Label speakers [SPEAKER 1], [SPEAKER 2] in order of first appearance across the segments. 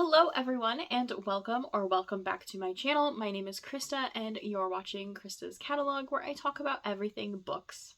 [SPEAKER 1] Hello everyone and welcome back to my channel. My name is Krista and you're watching Krista's Catalog, where I talk about everything books.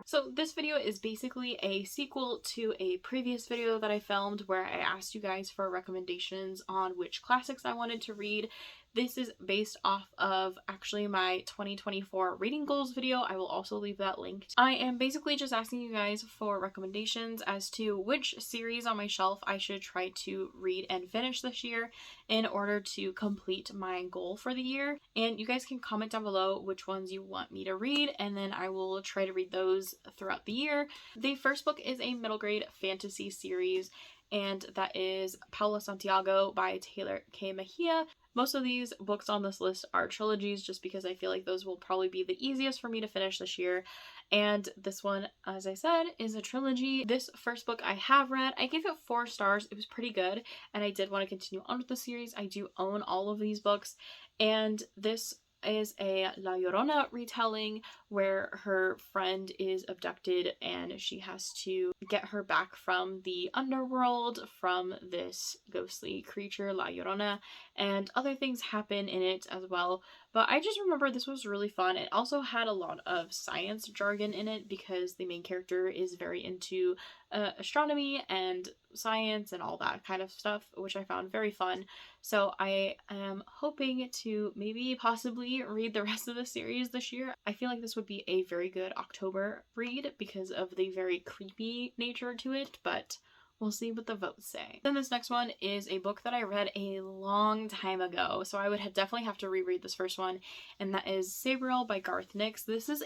[SPEAKER 1] So this video is basically a sequel to a previous video that I filmed where I asked you guys for recommendations on which classics I wanted to read. This is based off of actually my 2024 reading goals video. I will also leave that linked. I am basically just asking you guys for recommendations as to which series on my shelf I should try to read and finish this year in order to complete my goal for the year. And you guys can comment down below which ones you want me to read, and then I will try to read those throughout the year. The first book is a middle grade fantasy series, and that is Paola Santiago by Taylor K. Mejia. Most of these books on this list are trilogies just because I feel like those will probably be the easiest for me to finish this year. And this one, as I said, is a trilogy. This first book I have read. I gave it 4 stars. It was pretty good and I did want to continue on with the series. I do own all of these books, and this is a La Llorona retelling where her friend is abducted and she has to get her back from the underworld from this ghostly creature, La Llorona, and other things happen in it as well. But I just remember this was really fun. It also had a lot of science jargon in it because the main character is very into astronomy and science and all that kind of stuff, which I found very fun. So I am hoping to maybe possibly read the rest of the series this year. I feel like this would be a very good October read because of the very creepy nature to it, but we'll see what the votes say. Then this next one is a book that I read a long time ago, so I would definitely have to reread this first one, and that is Sabriel by Garth Nix. This is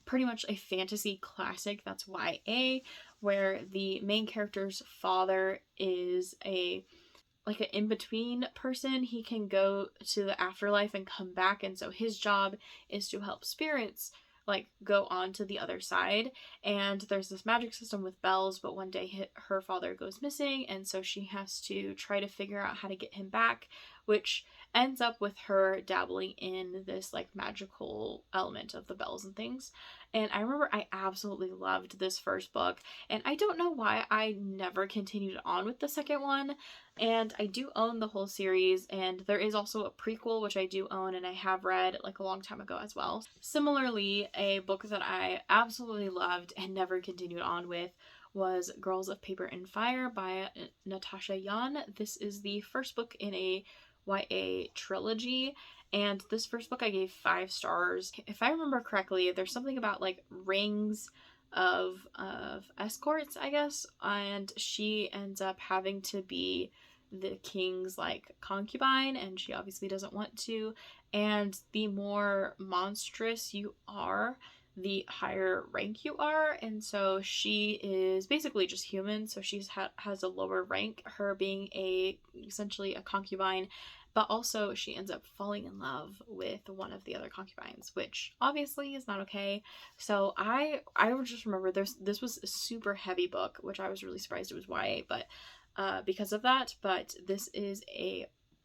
[SPEAKER 1] pretty much a fantasy classic that's YA, where the main character's father is an in-between person. He can go to the afterlife and come back, and so his job is to help spirits go on to the other side. And there's this magic system with bells, but one day her father goes missing, and so she has to try to figure out how to get him back, which ends up with her dabbling in this magical element of the bells and things. And I remember I absolutely loved this first book, and I don't know why I never continued on with the second one. And I do own the whole series, and there is also a prequel which I do own and I have read a long time ago as well. Similarly, a book that I absolutely loved and never continued on with was Girls of Paper and Fire by Natasha Yan. This is the first book in a YA trilogy, and this first book I gave 5 stars. If I remember correctly, there's something about rings of escorts, I guess, and she ends up having to be the king's concubine, and she obviously doesn't want to, and the more monstrous you are, the higher rank you are, and so she is basically just human, so she has a lower rank, her being essentially a concubine, but also she ends up falling in love with one of the other concubines, which obviously is not okay. So I just remember this was a super heavy book, which I was really surprised it was YA, but because of that. But this is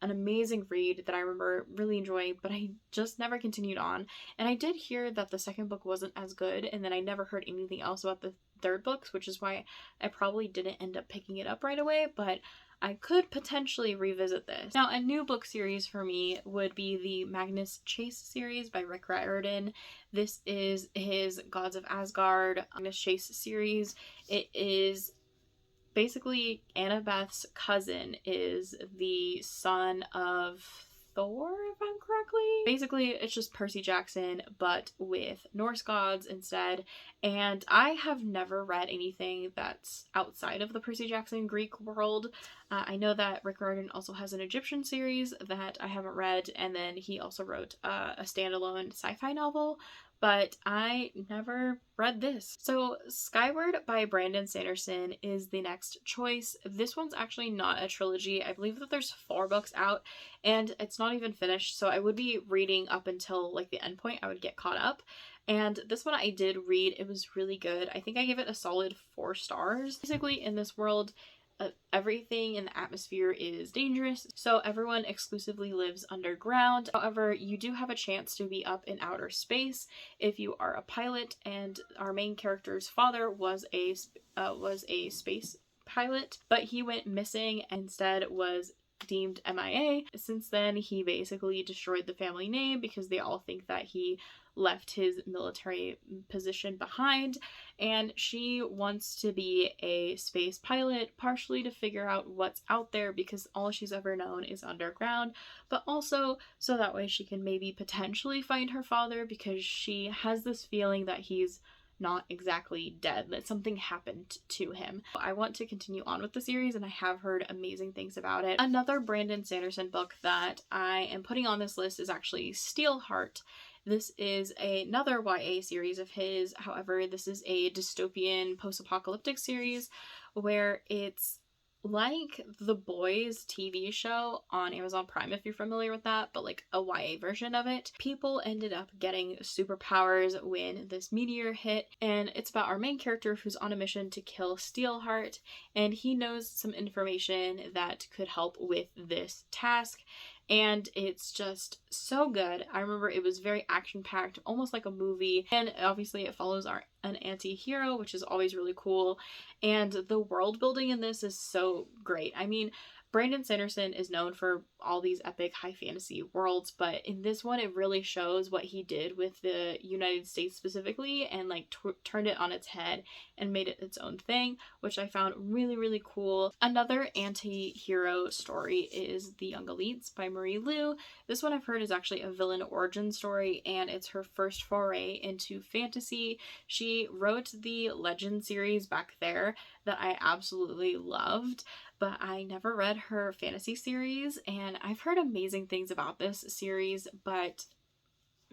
[SPEAKER 1] an amazing read that I remember really enjoying, but I just never continued on. And I did hear that the second book wasn't as good, and then I never heard anything else about the third books, which is why I probably didn't end up picking it up right away, but I could potentially revisit this. Now, a new book series for me would be the Magnus Chase series by Rick Riordan. This is his Gods of Asgard Magnus Chase series. It is basically Annabeth's cousin is the son of Thor, if I'm correctly. Basically, it's just Percy Jackson, but with Norse gods instead. And I have never read anything that's outside of the Percy Jackson Greek world. I know that Rick Riordan also has an Egyptian series that I haven't read, and then he also wrote a standalone sci-fi novel, but I never read this. So Skyward by Brandon Sanderson is the next choice. This one's actually not a trilogy. I believe that there's 4 books out and it's not even finished, so I would be reading up until the end point. I would get caught up. And this one I did read. It was really good. I think I gave it a solid 4 stars. Basically, in this world, everything in the atmosphere is dangerous, so everyone exclusively lives underground. However, you do have a chance to be up in outer space if you are a pilot, and our main character's father was a space pilot, but he went missing and instead was deemed MIA. Since then, he basically destroyed the family name because they all think that he left his military position behind, and she wants to be a space pilot, partially to figure out what's out there because all she's ever known is underground, but also so that way she can maybe potentially find her father because she has this feeling that he's not exactly dead, that something happened to him. I want to continue on with the series, and I have heard amazing things about it. Another Brandon Sanderson book that I am putting on this list is actually Steelheart. This is another YA series of his. However, this is a dystopian post-apocalyptic series where it's like The Boys TV show on Amazon Prime, if you're familiar with that, but like a YA version of it. People ended up getting superpowers when this meteor hit, and it's about our main character who's on a mission to kill Steelheart, and he knows some information that could help with this task. And it's just so good. I remember it was very action-packed, almost like a movie, and obviously it follows an anti-hero, which is always really cool, and the world building in this is so great. I mean, Brandon Sanderson is known for all these epic high fantasy worlds, but in this one it really shows what he did with the United States specifically, and like turned it on its head and made it its own thing, which I found really, really cool. Another anti-hero story is The Young Elites by Marie Lu. This one I've heard is actually a villain origin story, and it's her first foray into fantasy. She wrote the Legend series back there that I absolutely loved, but I never read her fantasy series, and I've heard amazing things about this series, but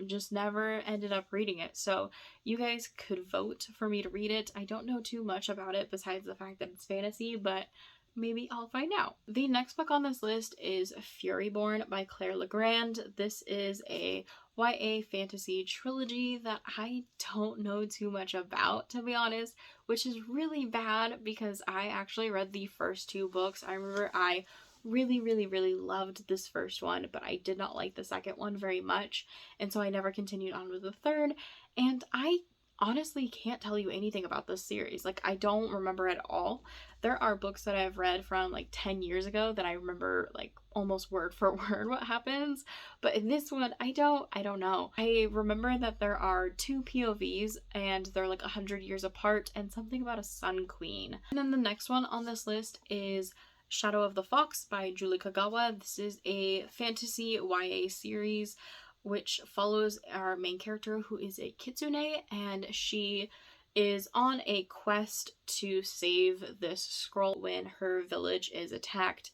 [SPEAKER 1] just never ended up reading it. So you guys could vote for me to read it. I don't know too much about it besides the fact that it's fantasy, but maybe I'll find out. The next book on this list is Furyborn by Claire Legrand. This is a YA fantasy trilogy that I don't know too much about, to be honest, which is really bad because I actually read the first two books. I remember I really, really, really loved this first one, but I did not like the second one very much, and so I never continued on with the third, and I honestly can't tell you anything about this series. Like, I don't remember at all. There are books that I've read from like 10 years ago that I remember like almost word for word what happens, but in this one I don't know. I remember that there are two POVs and they're like 100 years apart, and something about a sun queen. And then the next one on this list is Shadow of the Fox by Julie Kagawa. This is a fantasy YA series which follows our main character, who is a kitsune, and she is on a quest to save this scroll when her village is attacked.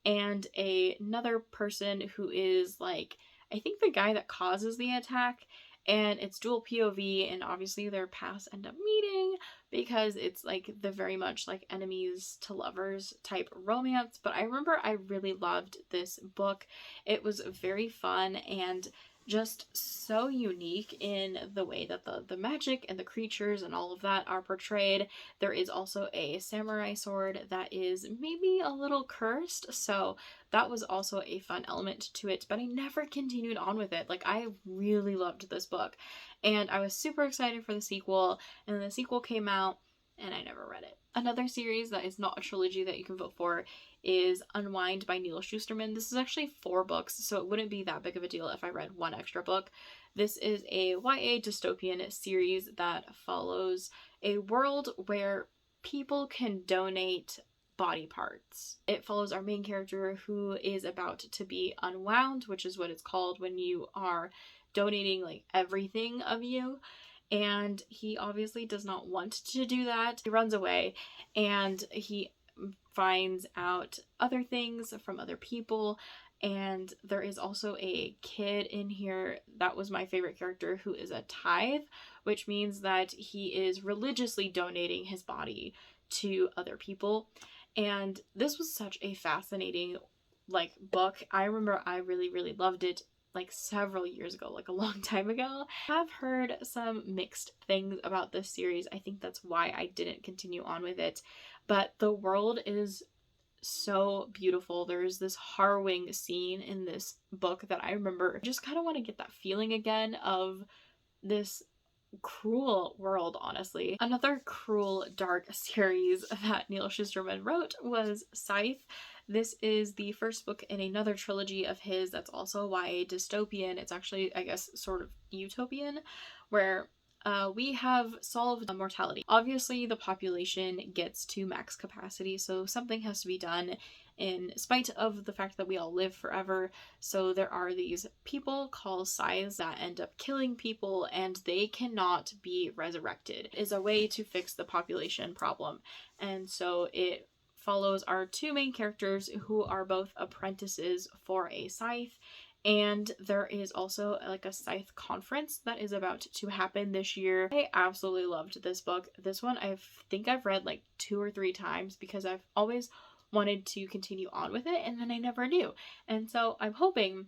[SPEAKER 1] And another person who is like, I think the guy that causes the attack, and it's dual POV, and obviously their paths end up meeting because it's like the very much like enemies to lovers type romance. But I remember I really loved this book. It was very fun and just so unique in the way that the magic and the creatures and all of that are portrayed. There is also a samurai sword that is maybe a little cursed, so that was also a fun element to it, but I never continued on with it. Like, I really loved this book, and I was super excited for the sequel, and then the sequel came out, and I never read it. Another series that is not a trilogy that you can vote for is Unwind by Neil Shusterman. This is actually 4 books, so it wouldn't be that big of a deal if I read one extra book. This is a YA dystopian series that follows a world where people can donate body parts. It follows our main character, who is about to be unwound, which is what it's called when you are donating like everything of you. And he obviously does not want to do that. He runs away, and he finds out other things from other people. And there is also a kid in here that was my favorite character, who is a tithe, which means that he is religiously donating his body to other people. And this was such a fascinating like book. I remember I really, really loved it like several years ago, like a long time ago. I've heard some mixed things about this series. I think that's why I didn't continue on with it. But the world is so beautiful. There's this harrowing scene in this book that I remember. I just kind of want to get that feeling again of this cruel world, honestly. Another cruel, dark series that Neil Shusterman wrote was Scythe. This is the first book in another trilogy of his that's also YA dystopian. It's actually, I guess, sort of utopian, where we have solved mortality. Obviously, the population gets to max capacity, so something has to be done in spite of the fact that we all live forever. So there are these people called Scythes that end up killing people, and they cannot be resurrected. It is a way to fix the population problem. And so it follows our two main characters who are both apprentices for a Scythe. And there is also like a Scythe conference that is about to happen this year. I absolutely loved this book. This one I think I've read like 2 or 3 times because I've always wanted to continue on with it, and then I never knew. And so I'm hoping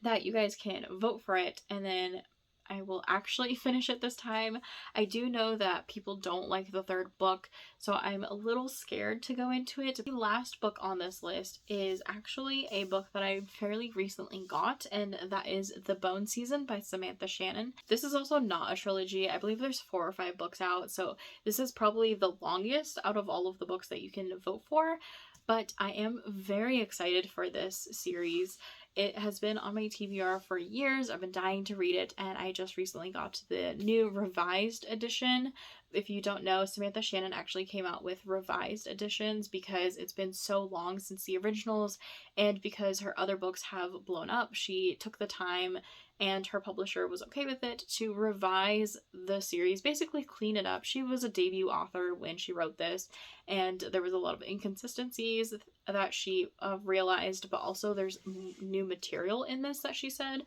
[SPEAKER 1] that you guys can vote for it, and then I will actually finish it this time. I do know that people don't like the 3rd book, so I'm a little scared to go into it. The last book on this list is actually a book that I fairly recently got, and that is The Bone Season by Samantha Shannon. This is also not a trilogy. I believe there's 4 or 5 books out, so this is probably the longest out of all of the books that you can vote for. But I am very excited for this series. It has been on my TBR for years. I've been dying to read it, and I just recently got the new revised edition. If you don't know, Samantha Shannon actually came out with revised editions because it's been so long since the originals, and because her other books have blown up, she took the time, and her publisher was okay with it, to revise the series, basically clean it up. She was a debut author when she wrote this, and there was a lot of inconsistencies that she realized, but also there's new material in this that she said.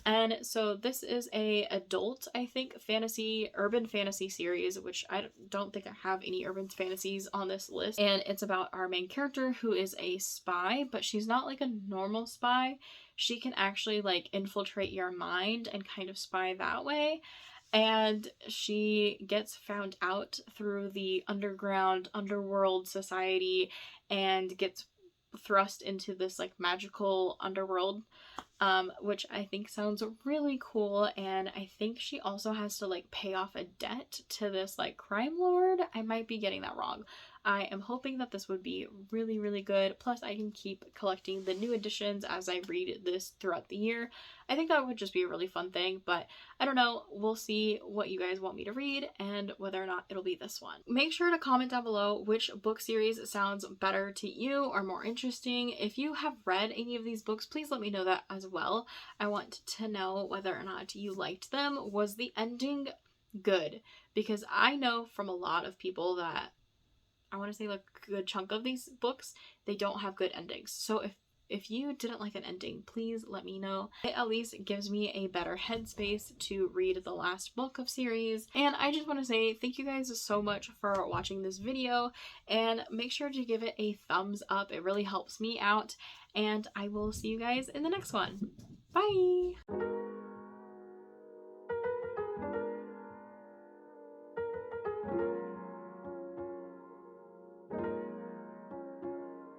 [SPEAKER 1] And so this is a adult, I think, urban fantasy series, which I don't think I have any urban fantasies on this list. And it's about our main character who is a spy, but she's not like a normal spy. She can actually like infiltrate your mind and kind of spy that way. And she gets found out through the underworld society and gets thrust into this like magical underworld, which I think sounds really cool. And I think she also has to like pay off a debt to this like crime lord. I might be getting that wrong. I am hoping that this would be really, really good. Plus, I can keep collecting the new editions as I read this throughout the year. I think that would just be a really fun thing, but I don't know. We'll see what you guys want me to read and whether or not it'll be this one. Make sure to comment down below which book series sounds better to you or more interesting. If you have read any of these books, please let me know that as well. I want to know whether or not you liked them. Was the ending good? Because I know from a lot of people that, I want to say like a good chunk of these books, they don't have good endings. So if you didn't like an ending, please let me know. It at least gives me a better headspace to read the last book of series. And I just want to say thank you guys so much for watching this video, and make sure to give it a thumbs up. It really helps me out, and I will see you guys in the next one. Bye!